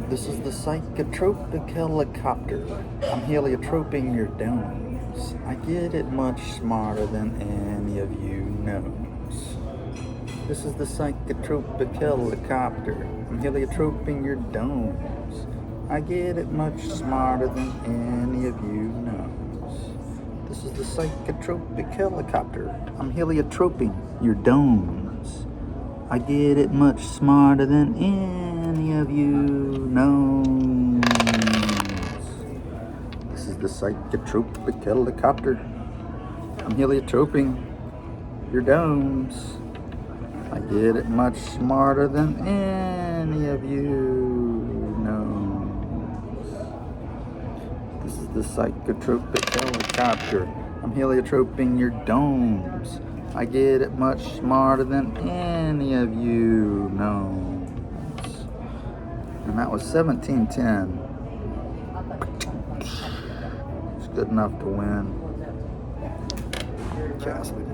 This is the Psychotropic Helicopter. I'm heliotroping your domes. I get it much smarter than any of you knows. This is the Psychotropic Helicopter. I'm heliotroping your domes. I get it much smarter than any of you knows. This is the Psychotropic Helicopter. I'm heliotroping your domes. I get it much smarter than any of you knows. This is the Psychotropic Helicopter. I'm heliotroping your domes. I get it much smarter than any of you knows. This is the Psychotropic Helicopter. I'm heliotroping your domes. I get it much smarter than any of you knows. And that was 1710. It's good enough to win. Cassidy.